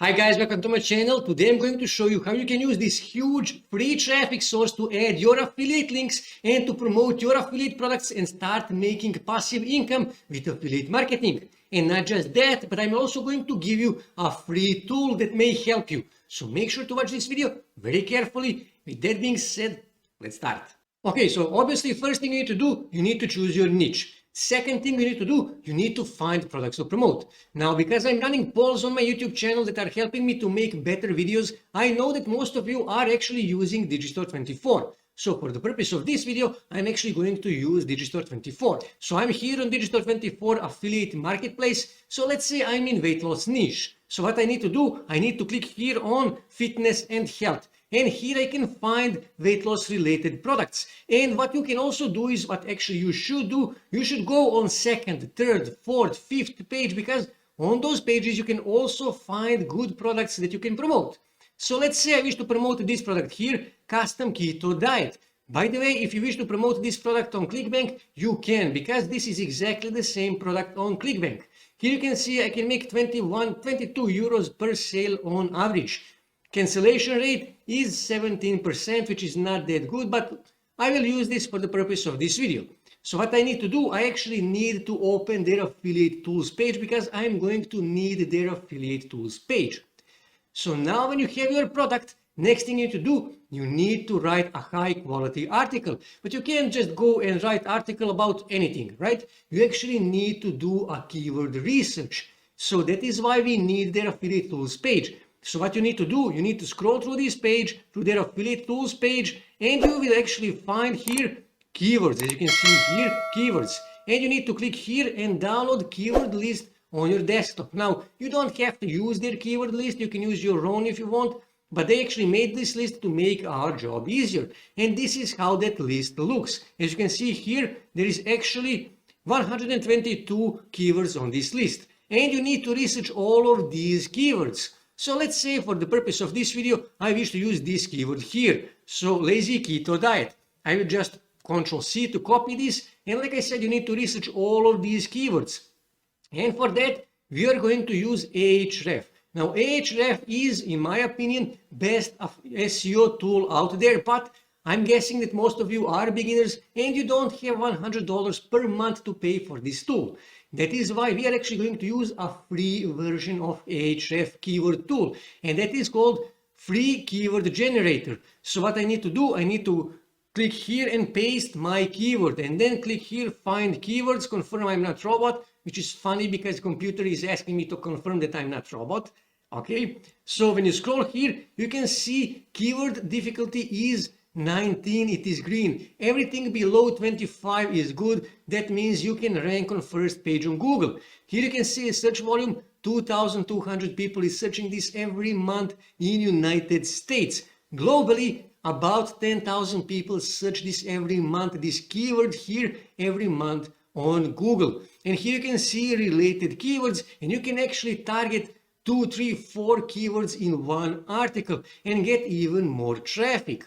Hi guys, welcome to my channel. Today I'm going to show you how you can use this huge free traffic source to add your affiliate links and to promote your affiliate products and start making passive income with affiliate marketing. And not just that, but I'm also going to give you a free tool that may help you. So make sure to watch this video very carefully. With that being said, let's start. Okay, so obviously first thing you need to do, you need to choose your niche. Second thing you need to do, you need to find products to promote. Now, because I'm running polls on my YouTube channel that are helping me to make better videos, I know that most of you are actually using Digistore24. So for the purpose of this video, I'm actually going to use Digistore24. So I'm here on Digistore24 affiliate marketplace. So let's say I'm in weight loss niche. So what I need to do, I need to click here on fitness and health. And here I can find weight loss related products. And what you can also do is what actually you should do. You should go on second, third, fourth, fifth page, because on those pages you can also find good products that you can promote. So let's say I wish to promote this product here, custom keto diet. By the way, if you wish to promote this product on ClickBank, you can, because this is exactly the same product on ClickBank. Here you can see I can make 22 euros per sale on average. Cancellation rate is 17%, which is not that good, but I will use this for the purpose of this video. So what I need to do, I actually need to open their affiliate tools page because I'm going to need their affiliate tools page. So now when you have your product, next thing you need to do, you need to write a high quality article. But you can't just go and write article about anything, right? You actually need to do a keyword research. So that is why we need their affiliate tools page. So what you need to do, you need to scroll through this page, through their affiliate tools page, and you will actually find here keywords. As you can see here, keywords. And you need to click here and download keyword list on your desktop. Now, you don't have to use their keyword list. You can use your own if you want, but they actually made this list to make our job easier. And this is how that list looks. As you can see here, there is actually 122 keywords on this list. And you need to research all of these keywords. So let's say for the purpose of this video, I wish to use this keyword here. So lazy keto diet. I will just Ctrl+C to copy this. And like I said, you need to research all of these keywords. And for that, we are going to use Ahref. Now, Ahref is, in my opinion, best SEO tool out there, but I'm guessing that most of you are beginners and you don't have $100 per month to pay for this tool. That is why we are actually going to use a free version of Ahref keyword tool, and that is called Free Keyword Generator. So what I need to do, I need to click here and paste my keyword, and then click here, find keywords, confirm I'm not robot, which is funny because the computer is asking me to confirm that I'm not robot. Okay, so when you scroll here, you can see keyword difficulty is 19, it is green. Everything below 25 is good. That means you can rank on first page on Google. Here you can see a search volume, 2,200 people is searching this every month in United States. Globally, about 10,000 people search this every month, this keyword here every month on Google. And here you can see related keywords, and you can actually target 2, 3, 4 keywords in one article and get even more traffic.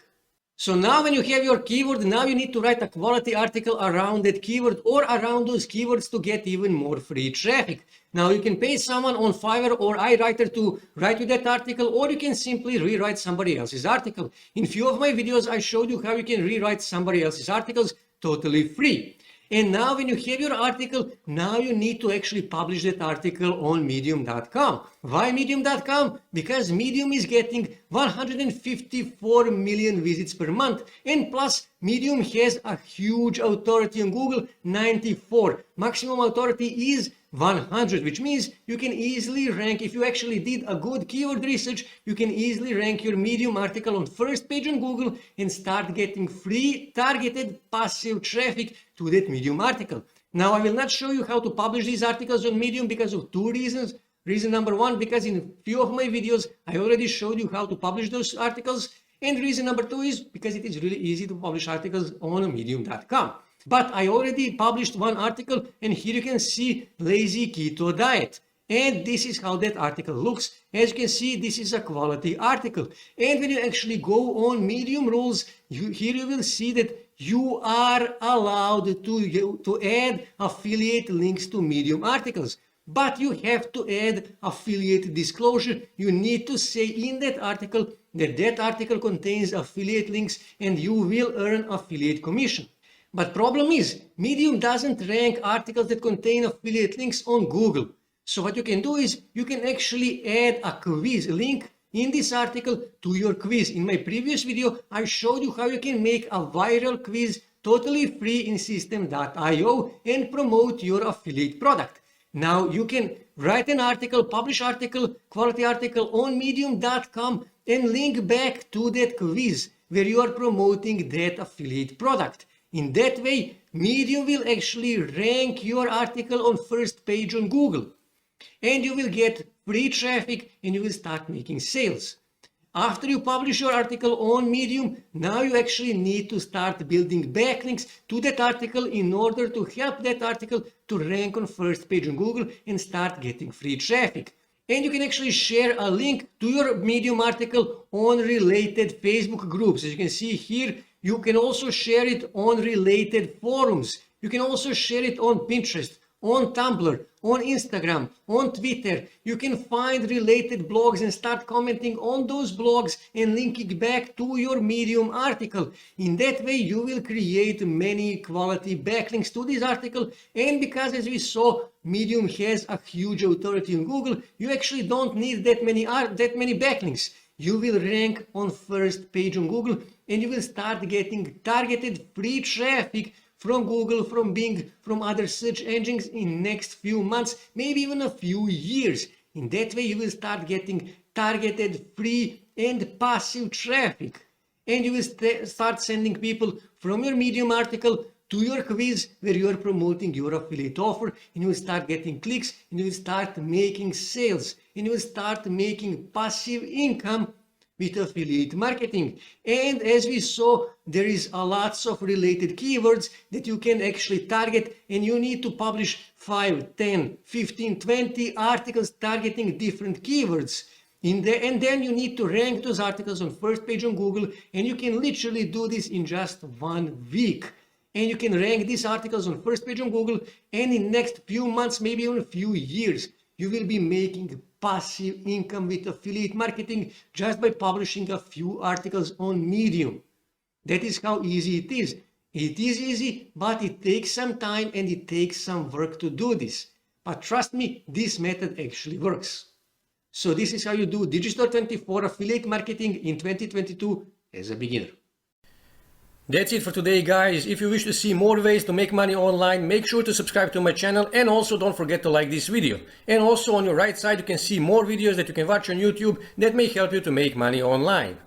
So now when you have your keyword, now you need to write a quality article around that keyword or around those keywords to get even more free traffic. Now you can pay someone on Fiverr or iWriter to write you that article, or you can simply rewrite somebody else's article. In few of my videos, I showed you how you can rewrite somebody else's articles totally free. And now when you have your article, now you need to actually publish that article on medium.com. Why medium.com? Because Medium is getting 154 million visits per month. And plus, Medium has a huge authority on Google, 94. Maximum authority is 100, which means you can easily rank, if you actually did a good keyword research, you can easily rank your Medium article on first page on Google and start getting free targeted passive traffic to that Medium article. Now, I will not show you how to publish these articles on Medium because of two reasons. Reason number one, because in a few of my videos, I already showed you how to publish those articles. And reason number two is because it is really easy to publish articles on medium.com. But I already published one article, and here you can see lazy keto diet. And this is how that article looks. As you can see, this is a quality article. And when you actually go on Medium rules, here you will see that you are allowed to add affiliate links to Medium articles. but you have to add affiliate disclosure. You need to say in that article that that article contains affiliate links and you will earn affiliate commission. But problem is, Medium doesn't rank articles that contain affiliate links on Google. So what you can do is you can actually add a quiz link in this article to your quiz. In my previous video, I showed you how you can make a viral quiz totally free in system.io and promote your affiliate product. Now you can write an article, publish article, quality article on medium.com and link back to that quiz where you are promoting that affiliate product. In that way, Medium will actually rank your article on first page on Google. And you will get free traffic and you will start making sales. After you publish your article on Medium, now you actually need to start building backlinks to that article in order to help that article to rank on first page on Google and start getting free traffic. And you can actually share a link to your Medium article on related Facebook groups. As you can see here, you can also share it on related forums. You can also share it on Pinterest, on Tumblr, on Instagram, on Twitter. You can find related blogs and start commenting on those blogs and linking back to your Medium article. In that way, you will create many quality backlinks to this article. And because, as we saw, Medium has a huge authority on Google, you actually don't need that many backlinks. You will rank on first page on Google and you will start getting targeted free traffic from Google, from Bing, from other search engines in next few months, maybe even a few years. In that way, you will start getting targeted free and passive traffic. And you will start sending people from your Medium article to your quiz where you are promoting your affiliate offer, and you will start getting clicks, and you will start making sales, and you will start making passive income with affiliate marketing. And as we saw, there is a lots of related keywords that you can actually target, and you need to publish 5, 10, 15, 20 articles targeting different keywords. And then you need to rank those articles on first page on Google, and you can literally do this in just 1 week. And you can rank these articles on first page on Google, and in next few months, maybe even a few years, you will be making passive income with affiliate marketing just by publishing a few articles on Medium. That is how easy it is. It is easy, but it takes some time and it takes some work to do this. But trust me, this method actually works. So this is how you do Digistore24 affiliate marketing in 2022 as a beginner. That's it for today, guys. If you wish to see more ways to make money online, make sure to subscribe to my channel, and also don't forget to like this video. And also on your right side, you can see more videos that you can watch on YouTube that may help you to make money online.